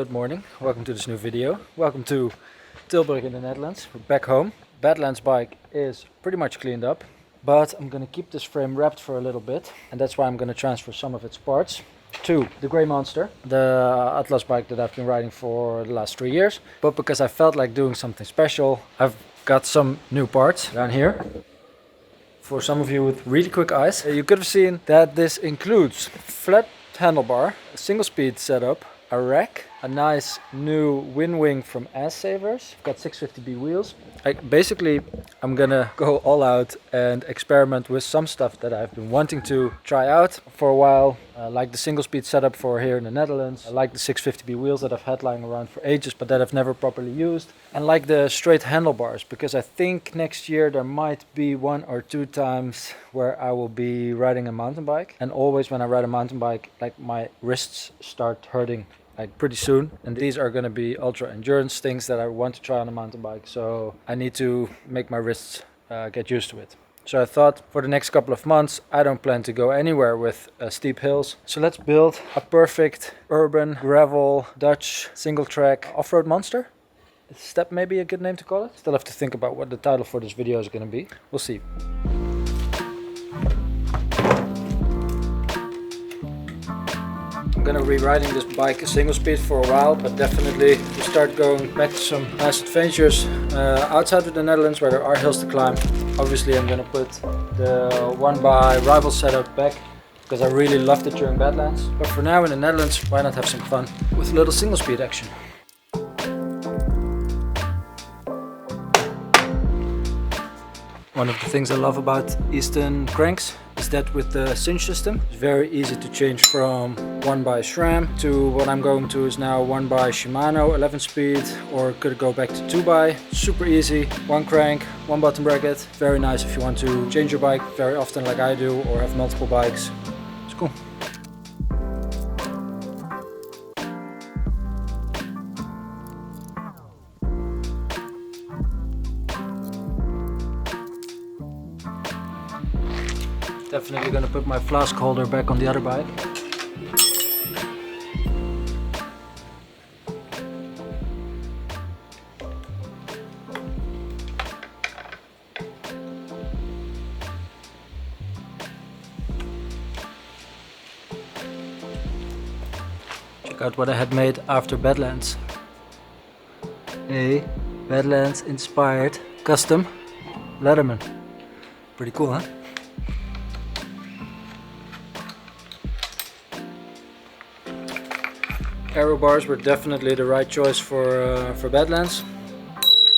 Good morning, welcome to this new video. Welcome to Tilburg in the Netherlands. We're back home. Badlands bike is pretty much cleaned up, but I'm gonna keep this frame wrapped for a little bit, and that's why I'm gonna transfer some of its parts to the Grey Monster, the Atlas bike that I've been riding for the last 3 years. But because I felt like doing something special, I've got some new parts down here. For some of you with really quick eyes, you could have seen that this includes flat handlebar, a single speed setup, a rack, a nice new wind wing from Ass Savers. I've got 650B wheels. Basically, I'm gonna go all out and experiment with some stuff that I've been wanting to try out for a while. Like the single speed setup for here in the Netherlands. I like the 650B wheels that I've had lying around for ages, but that I've never properly used. And like the straight handlebars, because I think next year there might be 1 or 2 times where I will be riding a mountain bike. And always when I ride a mountain bike, like my wrists start hurting like pretty soon, and these are going to be ultra endurance things that I want to try on a mountain bike, so I need to make my wrists get used to it. So I thought for the next couple of months I don't plan to go anywhere with steep hills, so let's build a perfect urban gravel Dutch single track off-road monster. Is that maybe a good name to call it? Still have to think about what the title for this video is going to be. We'll see. I'm gonna be riding this bike a single speed for a while, but definitely to start going back to some nice adventures outside of the Netherlands where there are hills to climb. Obviously I'm gonna put the 1x rival setup back because I really loved it during Badlands. But for now in the Netherlands, why not have some fun with a little single speed action? One of the things I love about Easton cranks is that with the cinch system, it's very easy to change from 1x SRAM to what I'm going to is now 1x Shimano 11 speed, or could go back to 2x. Super easy, 1 crank, 1 button bracket. Very nice if you want to change your bike very often like I do, or have multiple bikes. It's cool. Definitely gonna put my flask holder back on the other bike. Check out what I had made after Badlands. A Badlands inspired custom Letterman. Pretty cool, huh? Aero bars were definitely the right choice for Badlands.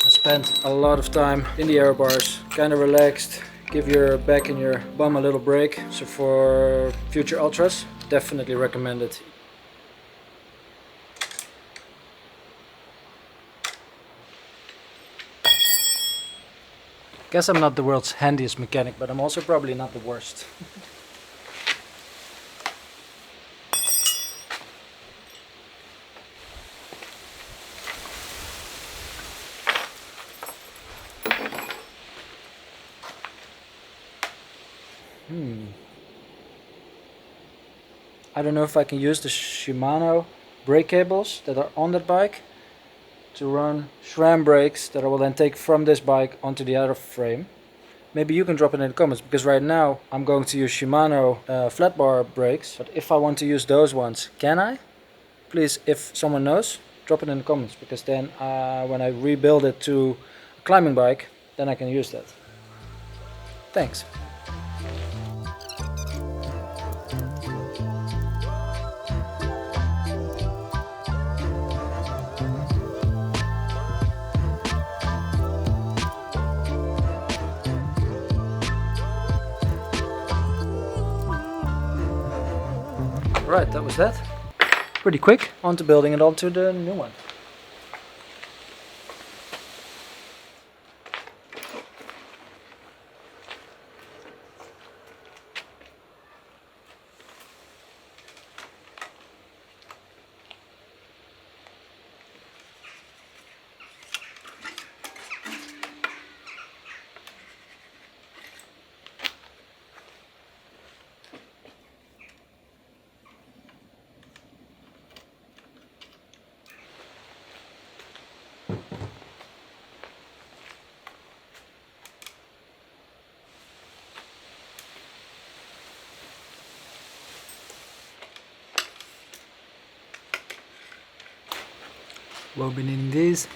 I spent a lot of time in the aero bars, kind of relaxed, give your back and your bum a little break. So for future ultras, definitely recommend it. Guess I'm not the world's handiest mechanic, but I'm also probably not the worst. I don't know if I can use the Shimano brake cables that are on that bike to run SRAM brakes that I will then take from this bike onto the other frame. Maybe you can drop it in the comments, because right now I'm going to use Shimano flat bar brakes, but if I want to use those ones, can I? Please, if someone knows, drop it in the comments, because then when I rebuild it to a climbing bike, then I can use that. Thanks. Right, that was that. Pretty quick. On to building it onto the new one. Won't be needing these.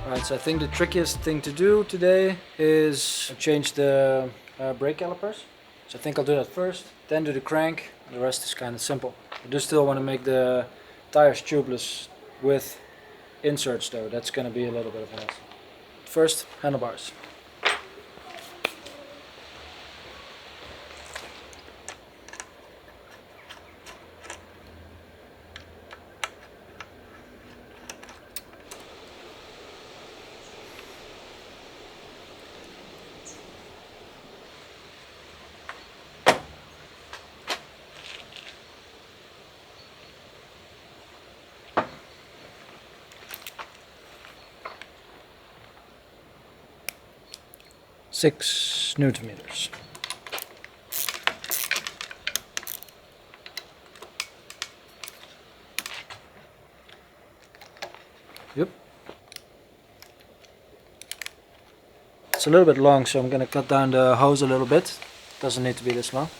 Alright, so I think the trickiest thing to do today is change the brake calipers. So I think I'll do that first, then do the crank, and the rest is kind of simple. I do still want to make the tires tubeless with inserts though, that's going to be a little bit of a hassle. First, handlebars. Six Newton meters. Yep. It's a little bit long, so I'm going to cut down the hose a little bit. Doesn't need to be this long.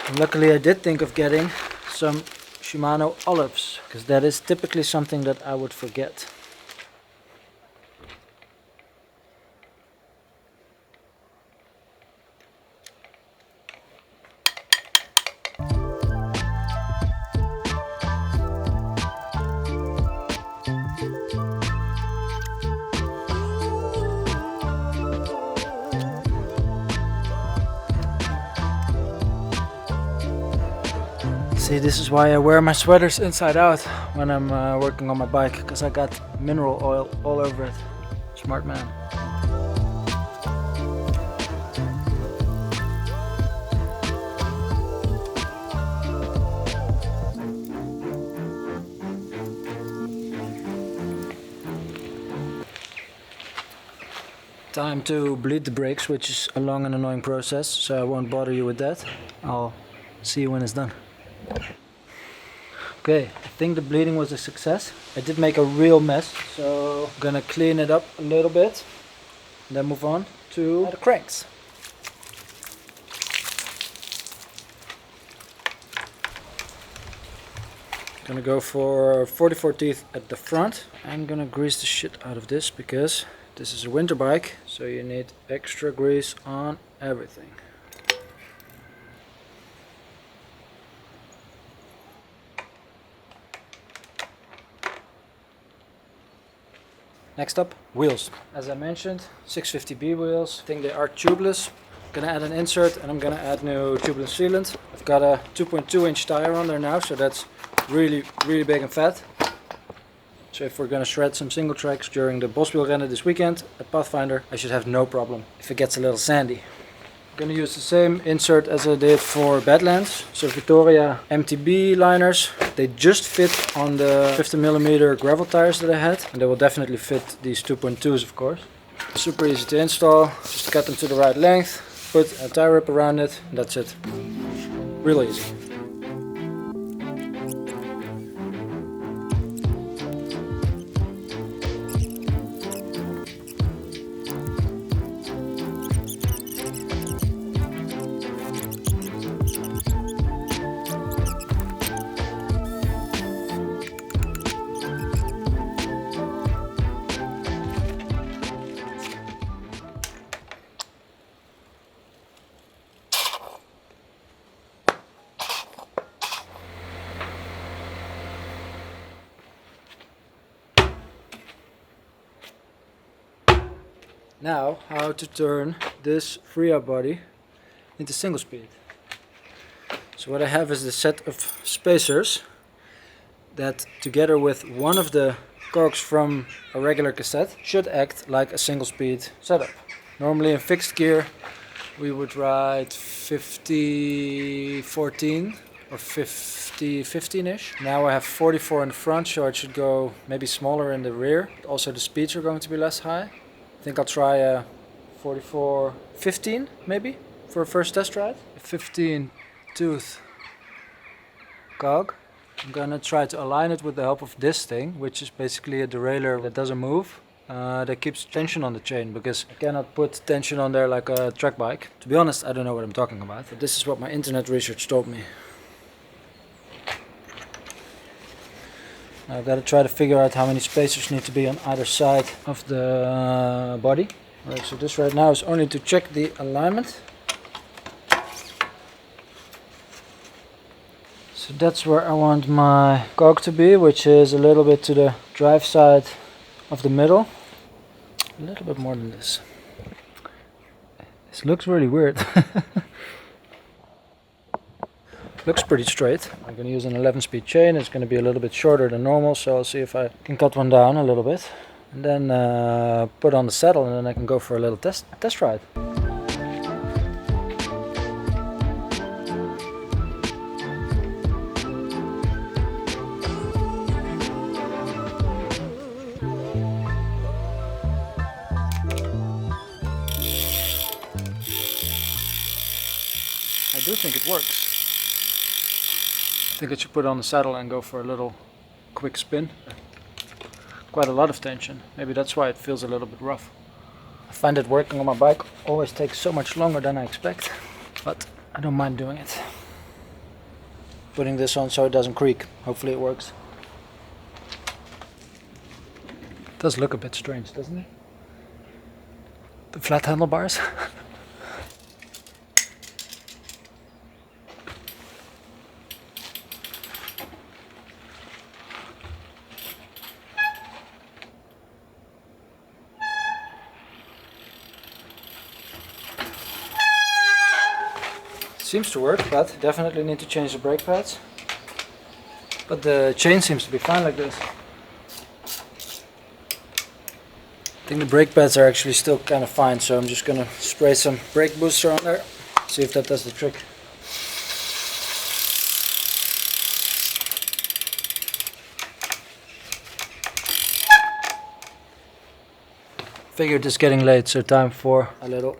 And luckily I did think of getting some Shimano olives, because that is typically something that I would forget. See, this is why I wear my sweaters inside out when I'm working on my bike, because I got mineral oil all over it. Smart man. Time to bleed the brakes, which is a long and annoying process, so I won't bother you with that. I'll see you when it's done. Okay, I think the bleeding was a success. I did make a real mess, so I'm gonna clean it up a little bit and then move on to the cranks. Gonna go for 44 teeth at the front. I'm gonna grease the shit out of this because this is a winter bike, so you need extra grease on everything. Next up, wheels. As I mentioned, 650B wheels. I think they are tubeless. I'm gonna add an insert and I'm gonna add new tubeless sealant. I've got a 2.2 inch tire on there now, so that's really big and fat. So if we're gonna shred some single tracks during the Boswielrennen this weekend at Pathfinder, I should have no problem if it gets a little sandy. I'm gonna use the same insert as I did for Badlands. So Victoria MTB liners. They just fit on the 50mm gravel tires that I had, and they will definitely fit these 2.2s, of course. Super easy to install. Just cut them to the right length, put a tie rip around it, and that's it. Real easy. Now, how to turn this FERNWEEROUT body into single speed. So what I have is a set of spacers that, together with one of the cogs from a regular cassette, should act like a single speed setup. Normally in fixed gear we would ride 50-14 or 15-ish. Now I have 44 in the front, so it should go maybe smaller in the rear. Also the speeds are going to be less high. I think I'll try a 44-15 maybe for a first test ride. A 15 tooth cog. I'm gonna try to align it with the help of this thing, which is basically a derailleur that doesn't move. That keeps tension on the chain, because I cannot put tension on there like a track bike. To be honest, I don't know what I'm talking about, but this is what my internet research told me. Now I've got to try to figure out how many spacers need to be on either side of the body. Alright, so this right now is only to check the alignment. So that's where I want my cog to be, which is a little bit to the drive side of the middle. A little bit more than this. This looks really weird. Looks pretty straight. I'm going to use an 11-speed chain. It's going to be a little bit shorter than normal, so I'll see if I can cut one down a little bit. And then put on the saddle, and then I can go for a little test ride. I do think it works. I think I should put on the saddle and go for a little quick spin. Quite a lot of tension. Maybe that's why it feels a little bit rough. I find that working on my bike always takes so much longer than I expect, but I don't mind doing it. Putting this on so it doesn't creak. Hopefully it works. It does look a bit strange, doesn't it? The flat handlebars. Seems to work, but definitely need to change the brake pads. But the chain seems to be fine like this. I think the brake pads are actually still kind of fine, so I'm just gonna spray some brake booster on there. See if that does the trick. Figured it's getting late, so time for a little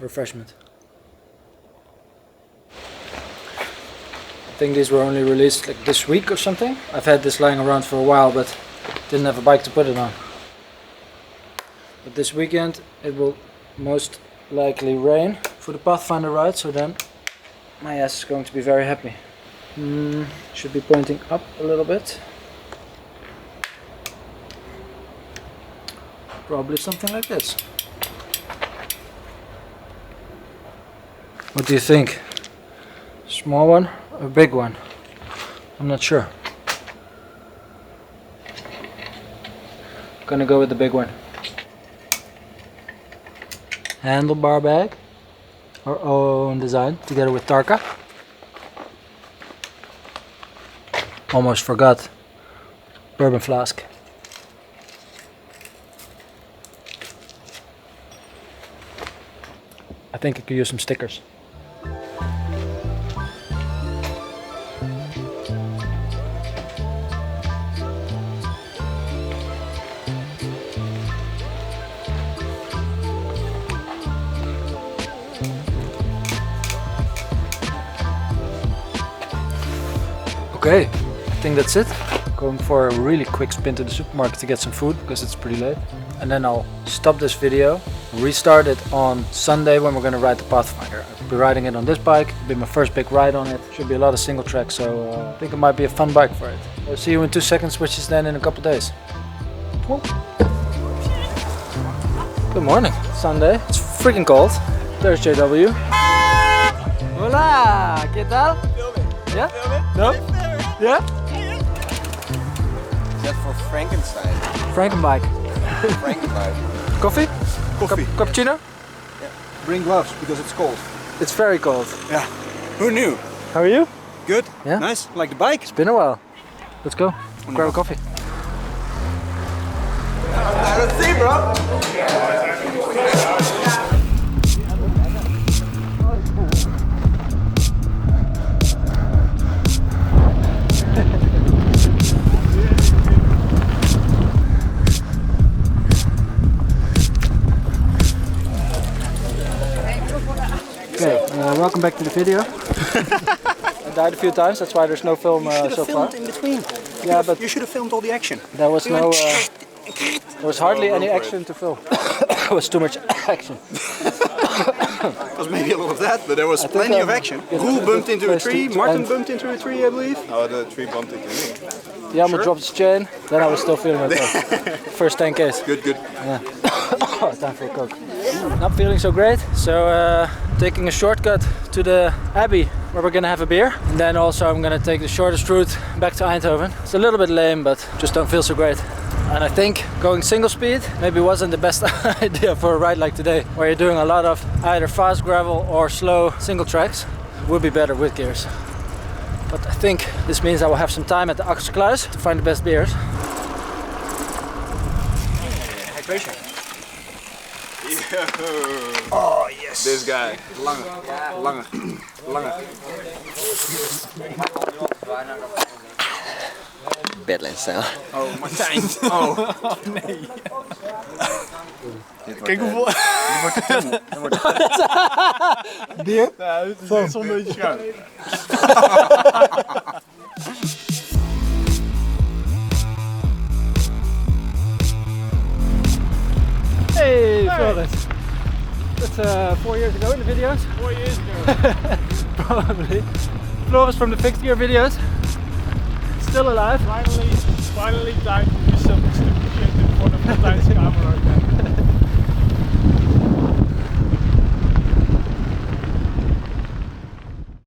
refreshment. I think these were only released like this week or something. I've had this lying around for a while, but didn't have a bike to put it on. But this weekend it will most likely rain for the Pathfinder ride, so then my ass is going to be very happy. Should be pointing up a little bit. Probably something like this. What do you think? Small one or big one? I'm not sure. Gonna go with the big one. Handlebar bag, our own design, together with Tarka. Almost forgot. Bourbon flask. I think I could use some stickers. Okay, I think that's it. Going for a really quick spin to the supermarket to get some food because it's pretty late. And then I'll stop this video, restart it on Sunday when we're going to ride the Pathfinder. I'll be riding it on this bike. It'll be my first big ride on it. Should be a lot of single track, so I think it might be a fun bike for it. I'll see you in 2 seconds, which is then in a couple days. Whoa. Good morning. Sunday. It's freaking cold. There's JW. Hola, ¿qué tal? Yeah? No? Yeah? That's for Frankenstein. Frankenbike. Frankenbike. Coffee? Coffee. Cappuccino? Yeah. Bring gloves because it's cold. It's very cold. Yeah. Who knew? How are you? Good. Yeah. Nice. Like the bike. It's been a while. Let's go. Grab a coffee. Let's see, bro. Okay, welcome back to the video. I died a few times, that's why there's no film so far. in between. Yeah, but You should have filmed all the action. there was no, there was hardly any action to film. There was too much action. There was maybe a lot of that, but there was plenty of action. Roel bumped into a tree, Martin bumped into a tree, I believe. Oh, the tree bumped into me. Jelmer dropped his chain, then I was still feeling okay. First 10 Ks. Good, good. Yeah. Time for a coke. Not feeling so great, so taking a shortcut to the Abbey where we're gonna have a beer. And then also I'm gonna take the shortest route back to Eindhoven. It's a little bit lame, but just don't feel so great. And I think going single speed maybe wasn't the best idea for a ride like today, where you're doing a lot of either fast gravel or slow single tracks. It would be better with gears. But I think this means I will have some time at the escalates to find the best beers. Hydration. Oh, yes. This guy. Langer. Badlands style. Oh, Martijn. Oh, nee. Kijk hoeveel... Bier? Ja, dit is zo'n beetje schuin. Hey, Floris. That's 4 years ago in the videos. 4 years ago. Probably. Floris from the fixed gear videos. Still alive. Finally time to